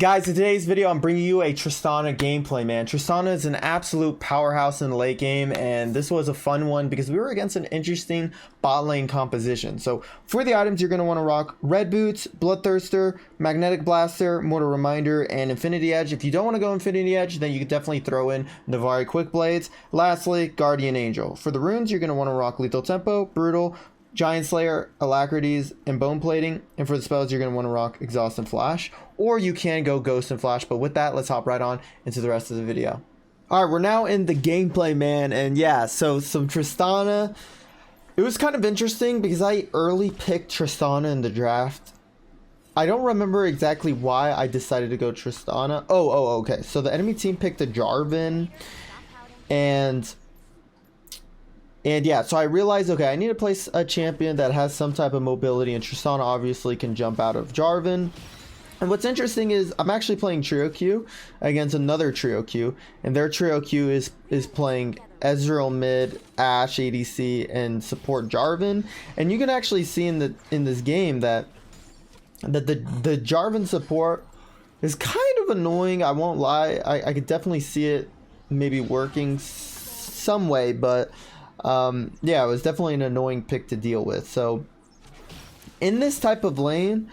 Guys, in today's video, I'm bringing you a Tristana gameplay, man. Tristana is an absolute powerhouse in the late game, and this was a fun one because we were against an interesting bot lane composition. So for the items, you're going to want to rock Red Boots, Bloodthirster, Magnetic Blaster, Mortal Reminder, and Infinity Edge. If you don't want to go Infinity Edge, then you could definitely throw in Navari Quick Blades. Lastly, Guardian Angel. For the runes, you're going to want to rock Lethal Tempo, Brutal, Giant Slayer, Alacrities, and Bone Plating. And for the spells, you're going to want to rock Exhaust and Flash. Or you can go Ghost and Flash. But with that, let's hop right on into the rest of the video. Alright, we're now in the gameplay, man. And yeah, so some Tristana. It was kind of interesting because I early picked Tristana in the draft. I don't remember exactly why I decided to go Tristana. Okay. So the enemy team picked a Jarvan. And yeah, so I realized, okay, I need to place a champion that has some type of mobility, and Tristana obviously can jump out of Jarvan. And what's interesting is I'm actually playing Trio Q against another Trio Q, and their Trio Q is playing Ezreal mid, Ashe ADC, and support Jarvan. And you can actually see in this game that the Jarvan support is kind of annoying. I won't lie. I could definitely see it maybe working some way, but yeah, it was definitely an annoying pick to deal with. So in this type of lane,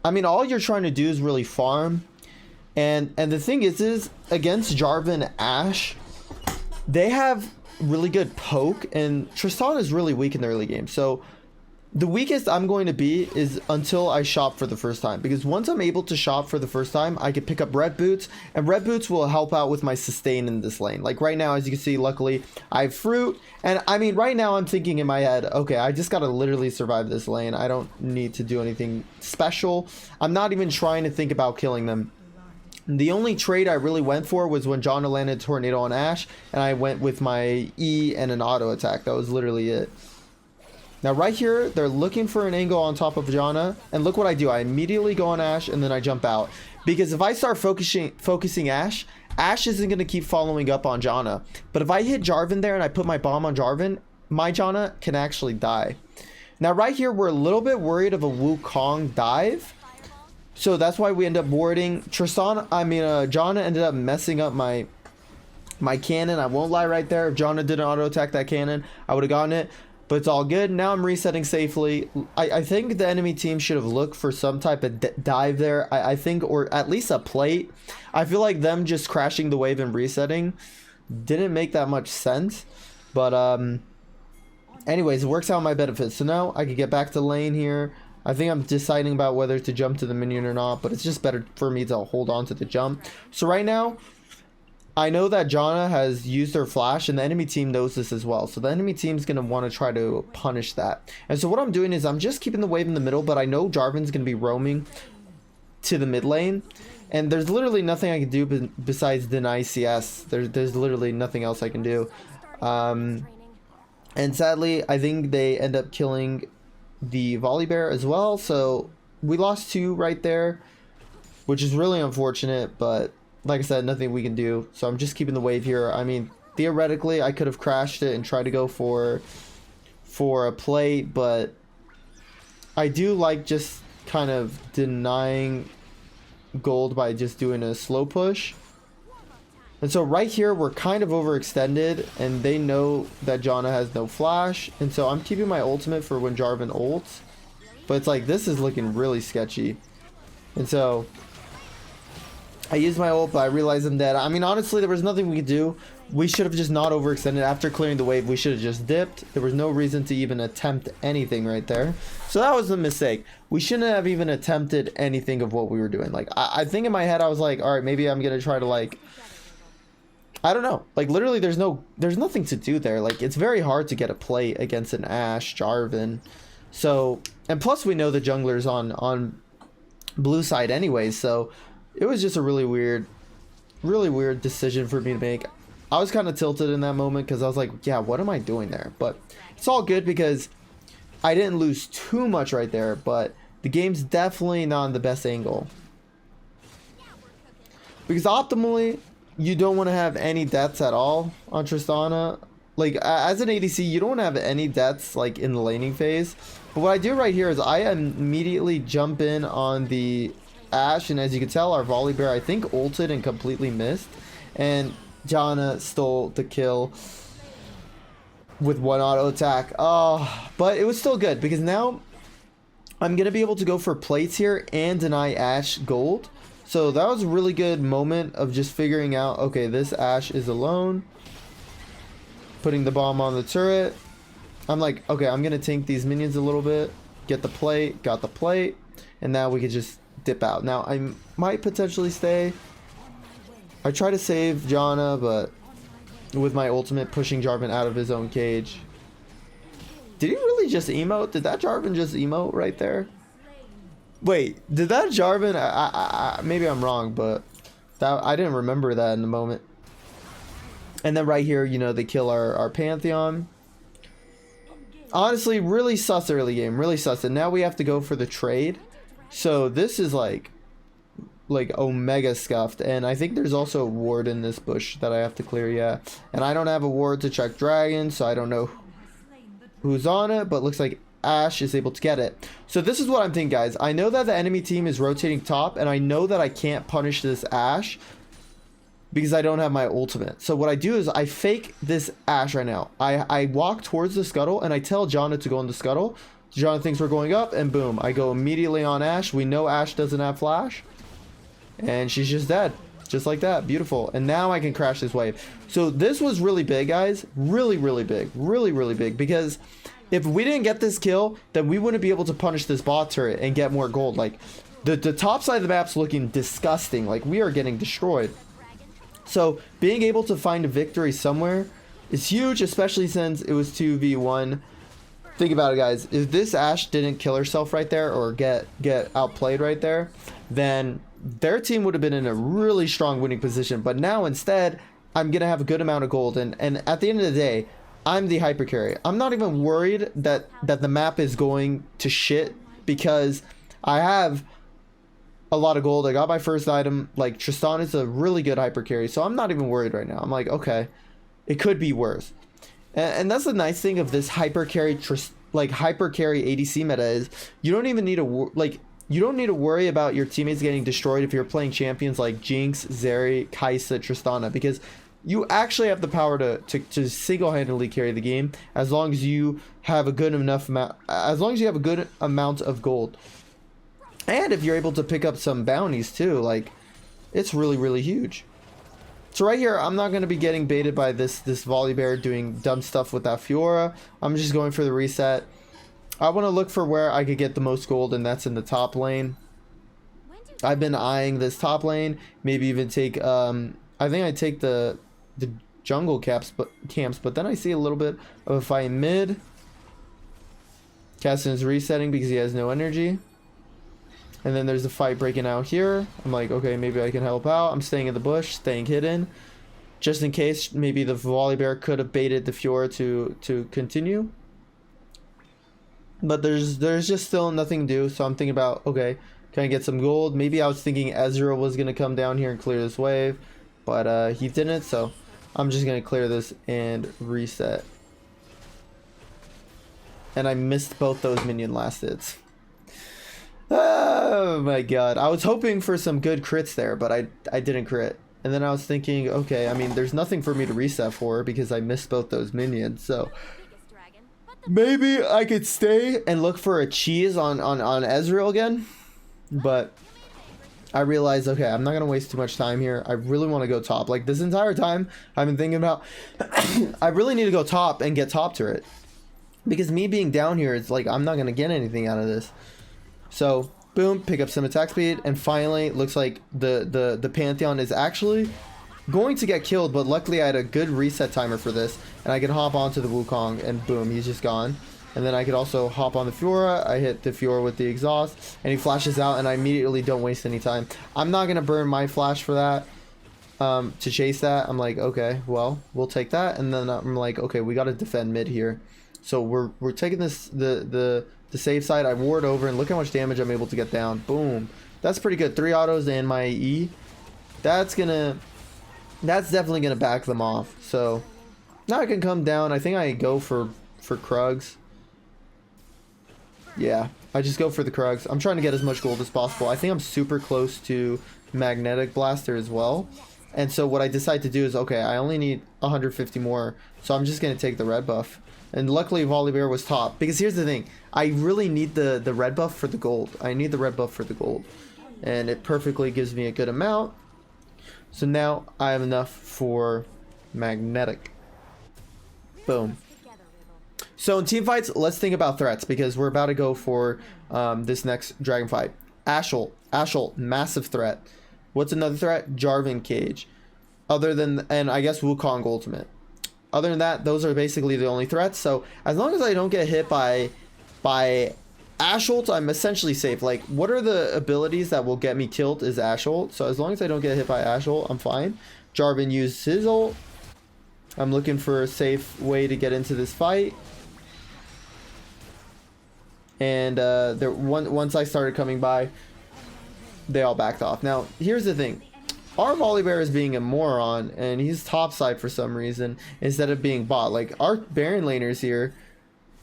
I mean, all you're trying to do is really farm, and the thing is against Jarvan Ashe, they have really good poke, and Tristana is really weak in the early game. So the weakest I'm going to be is until I shop for the first time, because once I'm able to shop for the first time, I can pick up Red Boots, and Red Boots will help out with my sustain in this lane. Like right now, as you can see, luckily I have fruit, and I mean right now I'm thinking in my head, okay, I just gotta literally survive this lane. I don't need to do anything special. I'm not even trying to think about killing them. The only trade I really went for was when Janna landed Tornado on Ashe, and I went with my E and an auto attack. That was literally it. Now right here, they're looking for an angle on top of Janna, and look what I do. I immediately go on Ashe, and then I jump out. Because if I start focusing Ashe, Ashe isn't going to keep following up on Janna. But if I hit Jarvan there and I put my bomb on Jarvan, my Janna can actually die. Now right here, we're a little bit worried of a Wukong dive. So that's why we end up warding. Janna ended up messing up my cannon. I won't lie right there. If Janna didn't auto attack that cannon, I would have gotten it. But it's all good. Now I'm resetting safely. I think the enemy team should have looked for some type of dive there. I think, or at least a plate. I feel like them just crashing the wave and resetting didn't make that much sense. But anyways, it works out in my benefit. So now I can get back to lane here. I think I'm deciding about whether to jump to the minion or not, but it's just better for me to hold on to the jump. So right now, I know that Janna has used her flash, and the enemy team knows this as well. So the enemy team is going to want to try to punish that. And so what I'm doing is I'm just keeping the wave in the middle, but I know Jarvan's going to be roaming to the mid lane. And there's literally nothing I can do besides deny CS. There's literally nothing else I can do. And sadly, I think they end up killing the Volibear as well. So we lost 2 right there, which is really unfortunate, but like I said, nothing we can do. So I'm just keeping the wave here. I mean, theoretically, I could have crashed it and tried to go for a plate, but I do like just kind of denying gold by just doing a slow push. And so right here, we're kind of overextended, and they know that Janna has no flash. And so I'm keeping my ultimate for when Jarvan ults. But it's like, this is looking really sketchy. And so I used my ult, but I realized I'm dead. I mean, honestly, there was nothing we could do. We should have just not overextended. After clearing the wave, we should have just dipped. There was no reason to even attempt anything right there. So that was a mistake. We shouldn't have even attempted anything of what we were doing. Like, I think in my head, I was like, all right, maybe I'm going to try to, like, I don't know. Like, literally, there's nothing to do there. Like, it's very hard to get a plate against an Ashe, Jarvan. So, and plus we know the jungler's on blue side anyways, so it was just a really weird decision for me to make. I was kind of tilted in that moment because I was like, yeah, what am I doing there? But it's all good because I didn't lose too much right there, but the game's definitely not in the best angle. Because optimally, you don't want to have any deaths at all on Tristana. Like, as an ADC, you don't want to have any deaths, like, in the laning phase. But what I do right here is I immediately jump in on the Ashe, and as you can tell, our volley bear I think ulted and completely missed, and Janna stole the kill with one auto attack. Oh, but it was still good because now I'm gonna be able to go for plates here and deny Ashe gold. So that was a really good moment of just figuring out, okay, this Ashe is alone. Putting the bomb on the turret. I'm like, okay, I'm gonna tank these minions a little bit, get the plate, got the plate, and now we could just dip out. Now I might potentially stay. I try to save Janna, but with my ultimate pushing Jarvan out of his own cage. Did he really just emote? Did that Jarvan just emote right there? Wait, did that Jarvan? Maybe I'm wrong, but that I didn't remember that in the moment. And then right here, you know, they kill our Pantheon. Honestly, really sus early game, really sus. And now we have to go for the trade. So this is like omega scuffed. And I think there's also a ward in this bush that I have to clear, yeah. And I don't have a ward to check dragon, so I don't know who's on it, but looks like Ashe is able to get it. So this is what I'm thinking, guys. I know that the enemy team is rotating top, and I know that I can't punish this Ashe because I don't have my ultimate. So what I do is I fake this Ashe right now. I walk towards the scuttle, and I tell Janna to go in the scuttle. Janna thinks we're going up, and boom, I go immediately on Ashe. We know Ashe doesn't have flash, and she's just dead. Just like that. Beautiful. And now I can crash this wave. So this was really big, guys. Really, really big. Really, really big. Because if we didn't get this kill, then we wouldn't be able to punish this bot turret and get more gold. Like, the top side of the map's looking disgusting. Like, we are getting destroyed. So, being able to find a victory somewhere is huge, especially since it was 2v1. Think about it, guys. If this Ashe didn't kill herself right there or get outplayed right there, then their team would have been in a really strong winning position. But now instead, I'm going to have a good amount of gold. And at the end of the day, I'm the hyper carry. I'm not even worried that the map is going to shit because I have a lot of gold. I got my first item. Like, Tristana is a really good hyper carry. So I'm not even worried right now. I'm like, okay, it could be worse. And that's the nice thing of this hyper carry, hyper carry ADC meta is you don't even need to, you don't need to worry about your teammates getting destroyed if you're playing champions like Jinx, Zeri, Kai'Sa, Tristana, because you actually have the power to single-handedly carry the game as long as you have a good amount of gold. And if you're able to pick up some bounties too, like, it's really, really huge. So right here, I'm not going to be getting baited by this volley bear doing dumb stuff with that Fiora. I'm just going for the reset. I want to look for where I could get the most gold, and that's in the top lane. I've been eyeing this top lane. Maybe even take, I think I take the jungle camps, but then I see a little bit of a fight in mid. Caston is resetting because he has no energy. And then there's a fight breaking out here. I'm like, okay, maybe I can help out. I'm staying in the bush, staying hidden. Just in case, maybe the volley bear could have baited the Fiora to continue. But there's just still nothing to do. So I'm thinking about, okay, can I get some gold? Maybe I was thinking Ezreal was going to come down here and clear this wave. But he didn't, so I'm just going to clear this and reset. And I missed both those minion last hits. Oh my god. I was hoping for some good crits there, but I didn't crit. And then I was thinking, okay, I mean, there's nothing for me to reset for because I missed both those minions. So maybe I could stay and look for a cheese on Ezreal again. But I realized, okay, I'm not going to waste too much time here. I really want to go top. Like, this entire time, I've been thinking about, I really need to go top and get top turret. Because me being down here, it's like, I'm not going to get anything out of this. So, boom, pick up some attack speed. And finally, it looks like the Pantheon is actually going to get killed. But luckily, I had a good reset timer for this. And I can hop onto the Wukong, and boom, he's just gone. And then I could also hop on the Fiora. I hit the Fiora with the exhaust, and he flashes out, and I immediately don't waste any time. I'm not going to burn my flash for that, to chase that. I'm like, okay, well, we'll take that. And then I'm like, okay, we got to defend mid here. So we're taking this, the safe side. I ward over, and look how much damage I'm able to get down. Boom. That's pretty good. 3 autos and my E. That's definitely going to back them off. So now I can come down. I think I go for Krugs. Yeah, I just go for the Krugs. I'm trying to get as much gold as possible. I think I'm super close to Magnetic Blaster as well. And so what I decide to do is, okay, I only need 150 more. So I'm just going to take the red buff. And luckily Volibear was top. Because here's the thing. I really need the red buff for the gold. I need the red buff for the gold. And it perfectly gives me a good amount. So now I have enough for Magnetic. Boom. So in team fights, let's think about threats. Because we're about to go for this next dragon fight. Ashel. Ashel, massive threat. What's another threat? Jarvan Cage. Other than, and I guess Wukong Ultimate. Other than that, those are basically the only threats. So as long as I don't get hit by Ashult, I'm essentially safe. Like, what are the abilities that will get me killed is Ashult. So as long as I don't get hit by Ashult, I'm fine. Jarvan used his ult. I'm looking for a safe way to get into this fight. And once I started coming by, they all backed off. Now, here's the thing. Our Volibear is being a moron, and he's topside for some reason, instead of being bot. Like, our Baron laner's here,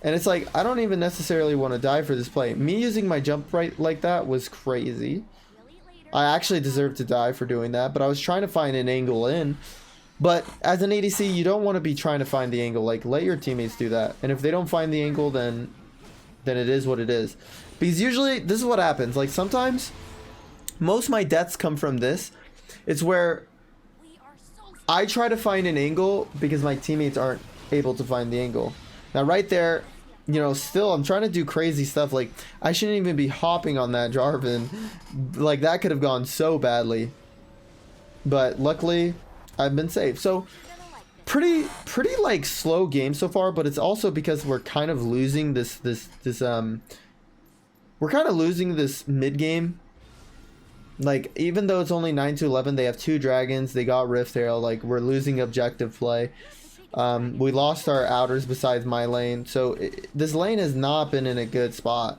and it's like, I don't even necessarily want to die for this play. Me using my jump right like that was crazy. I actually deserved to die for doing that, but I was trying to find an angle in. But as an ADC, you don't want to be trying to find the angle. Like, let your teammates do that. And if they don't find the angle, then it is what it is. Because usually, this is what happens. Like, sometimes, most of my deaths come from this. It's where I try to find an angle because my teammates aren't able to find the angle. Now, right there, you know, still, I'm trying to do crazy stuff. Like, I shouldn't even be hopping on that Jarvan. Like, that could have gone so badly. But luckily, I've been safe. So, pretty like slow game so far, but it's also because we're kind of losing this we're kind of losing this mid game. Like, even though it's only 9-11, they have 2 dragons, they got Rift Herald, like, we're losing objective play. We lost our outers besides my lane, so this lane has not been in a good spot.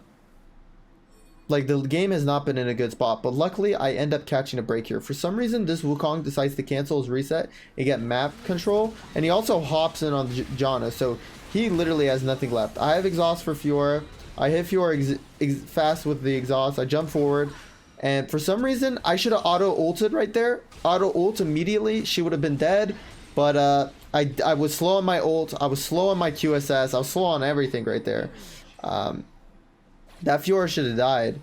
Like, the game has not been in a good spot, but luckily I end up catching a break here. For some reason, this Wukong decides to cancel his reset and get map control, and he also hops in on Janna, so he literally has nothing left. I have exhaust for Fiora. I hit Fiora fast with the exhaust. I jump forward. And for some reason, I should have auto-ulted right there. Auto-ult immediately. She would have been dead. But I was slow on my ult. I was slow on my QSS. I was slow on everything right there. That Fiora should have died.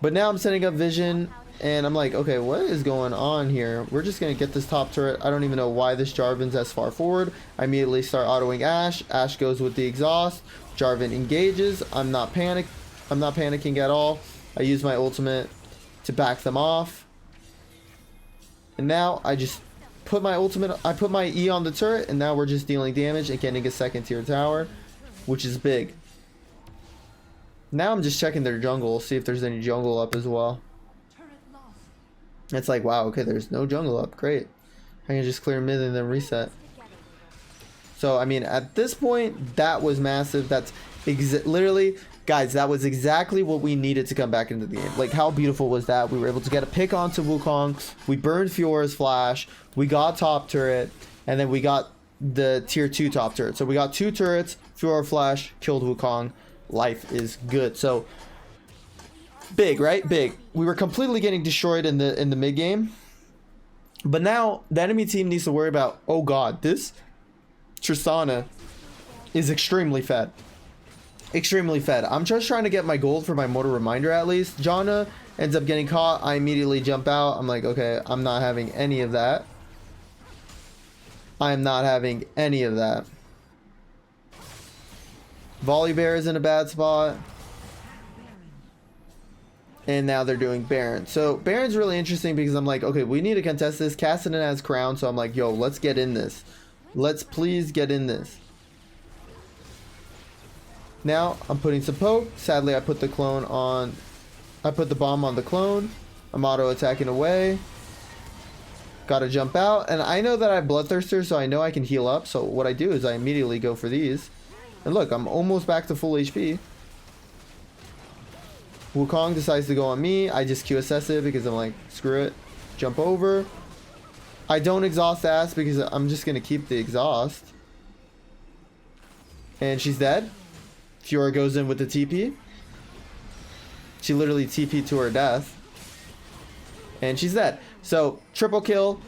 But now I'm setting up vision. And I'm like, okay, what is going on here? We're just going to get this top turret. I don't even know why this Jarvan's as far forward. I immediately start autoing Ashe. Ashe goes with the exhaust. Jarvan engages. I'm not panicking at all. I use my ultimate to back them off. And now I just put my ultimate, I put my E on the turret, and now we're just dealing damage and getting a 2nd tier tower, which is big. Now I'm just checking their jungle, see if there's any jungle up as well. It's like, wow, okay, there's no jungle up, great. I can just clear mid and then reset. So I mean, at this point, that was massive. That's literally, guys, that was exactly what we needed to come back into the game. Like, how beautiful was that? We were able to get a pick onto Wukong. We burned Fiora's flash. We got top turret. And then we got the tier 2 top turret. So we got 2 turrets. Fiora flash. Killed Wukong. Life is good. So, big, right? Big. We were completely getting destroyed in the mid game. But now, the enemy team needs to worry about, oh god, this Tristana is extremely fed. Extremely fed. I'm just trying to get my gold for my Mortal Reminder at least. Janna ends up getting caught. I immediately jump out. I'm like, okay, I'm not having any of that. I am not having any of that. Volibear is in a bad spot. And now they're doing Baron. So Baron's really interesting because I'm like, okay, we need to contest this. Kassadin has crown, so I'm like, yo, let's get in this. Let's please get in this. Now I'm putting some poke. Sadly, I put the clone on. I put the bomb on the clone. I'm auto attacking away. Gotta jump out, and I know that I have Bloodthirster, so I know I can heal up. So what I do is I immediately go for these. And look, I'm almost back to full HP. Wukong decides to go on me. I just QSS it because I'm like, screw it. Jump over. I don't exhaust ass because I'm just gonna keep the exhaust. And she's dead. Fiora goes in with the TP. She literally TP'd to her death. And she's dead. So, triple kill.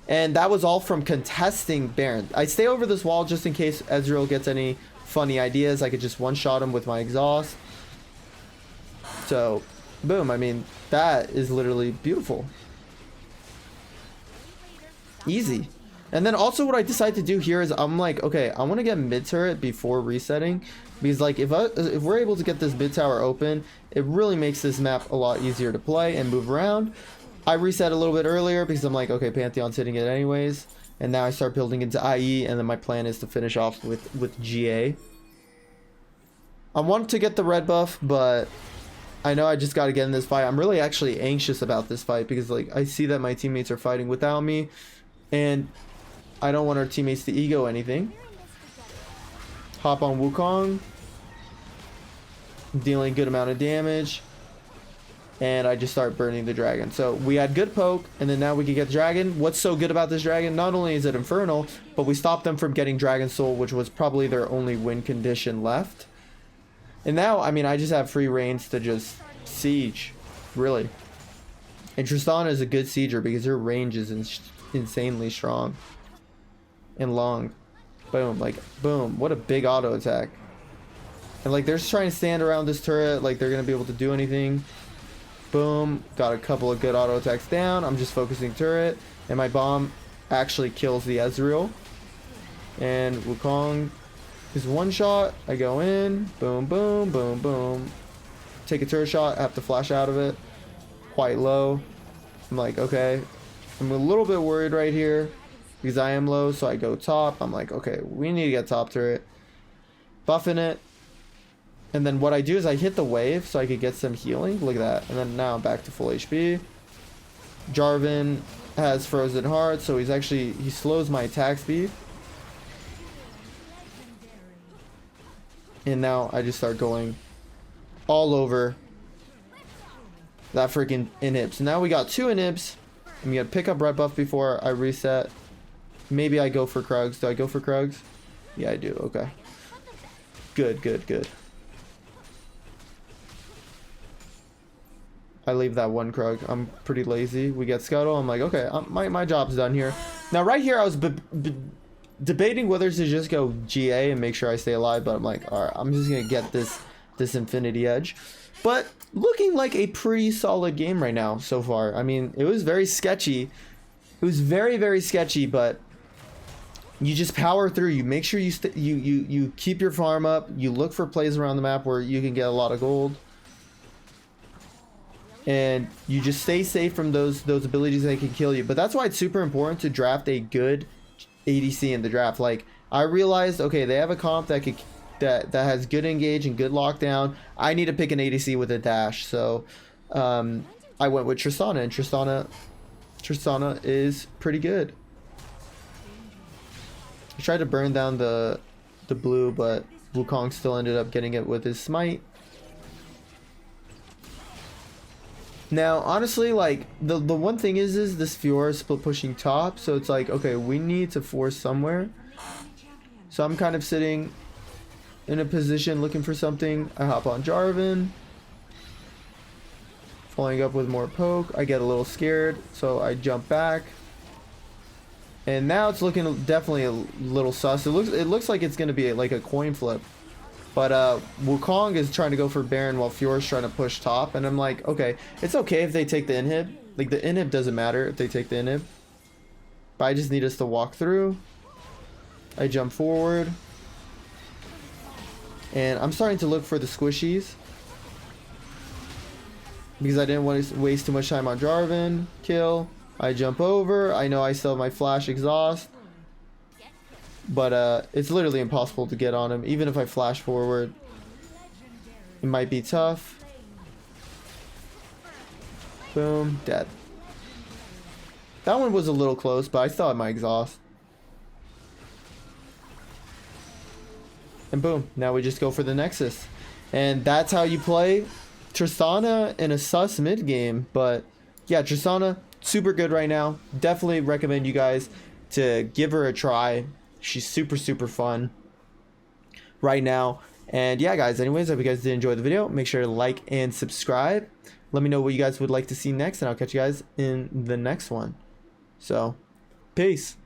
And that was all from contesting Baron. I stay over this wall just in case Ezreal gets any funny ideas. I could just one-shot him with my exhaust. So, boom. I mean, that is literally beautiful. Easy. And then also what I decide to do here is I'm like, okay, I want to get mid turret before resetting. Because like if we're able to get this mid tower open, it really makes this map a lot easier to play and move around. I reset a little bit earlier because I'm like, okay, Pantheon's hitting it anyways. And now I start building into IE, and then my plan is to finish off with GA. I want to get the red buff, but I know I just got to get in this fight. I'm really actually anxious about this fight because like I see that my teammates are fighting without me, and I don't want our teammates to ego anything. Hop on Wukong, dealing a good amount of damage, and I just start burning the dragon. So we had good poke, and then now we can get dragon. What's so good about this dragon? Not only is it infernal, but we stopped them from getting dragon soul, which was probably their only win condition left. And now, I mean, I just have free reigns to just siege, really. And Tristana is a good sieger because her range is insanely strong and long. Boom, like, boom. What a big auto attack. And, like, they're just trying to stand around this turret like they're going to be able to do anything. Boom. Got a couple of good auto attacks down. I'm just focusing turret. And my bomb actually kills the Ezreal. And Wukong is one shot. I go in. Boom, boom, boom, boom. Take a turret shot. I have to flash out of it. Quite low. I'm like, okay. I'm a little bit worried right here because I am low. So I go top. I'm like, okay, we need to get top turret. Buffing it. And then what I do is I hit the wave so I could get some healing. Look at that. And then now I'm back to full HP. Jarvan has frozen heart, so he slows my attack speed. And now I just start going all over that freaking inhib. So now we got 2 inhibs. I'm gonna pick up red buff before I reset. Maybe I go for Krugs. Do I go for Krugs? Yeah, I do. Okay. Good, good, good. I leave that one Krug. I'm pretty lazy. We get Scuttle. I'm like, okay, my job's done here. Now, right here, I was debating whether to just go GA and make sure I stay alive, but I'm like, all right, I'm just gonna get this Infinity Edge. But looking like a pretty solid game right now so far. I mean, it was very sketchy. It was very, very sketchy, but you just power through. You make sure you keep your farm up. You look for plays around the map where you can get a lot of gold. And you just stay safe from those abilities that can kill you. But that's why it's super important to draft a good ADC in the draft. Like, I realized, okay, they have a comp that has good engage and good lockdown. I need to pick an ADC with a dash. So I went with Tristana, and Tristana is pretty good. I tried to burn down the blue, but Wukong still ended up getting it with his smite. Now, honestly, like, the one thing is this Fiora is split pushing top, so it's like, okay, we need to force somewhere. So I'm kind of sitting in a position looking for something. I hop on Jarvan. Following up with more poke. I get a little scared, so I jump back. And now it's looking definitely a little sus. It looks like it's going to be like a coin flip. But Wukong is trying to go for Baron while Fiora's trying to push top. And I'm like, okay, it's okay if they take the inhib. Like, the inhib doesn't matter if they take the inhib. But I just need us to walk through. I jump forward. And I'm starting to look for the squishies. Because I didn't want to waste too much time on Jarvan. Kill. I jump over. I know I still have my flash exhaust. But it's literally impossible to get on him. Even if I flash forward, it might be tough. Boom, dead. That one was a little close, but I still had my exhaust. And boom, now we just go for the Nexus. And that's how you play Tristana in a sus mid game. But yeah, Tristana, super good right now. Definitely recommend you guys to give her a try. She's super, super fun right now. And yeah, guys, anyways, I hope you guys did enjoy the video. Make sure to like and subscribe. Let me know what you guys would like to see next, and I'll catch you guys in the next one. So, peace.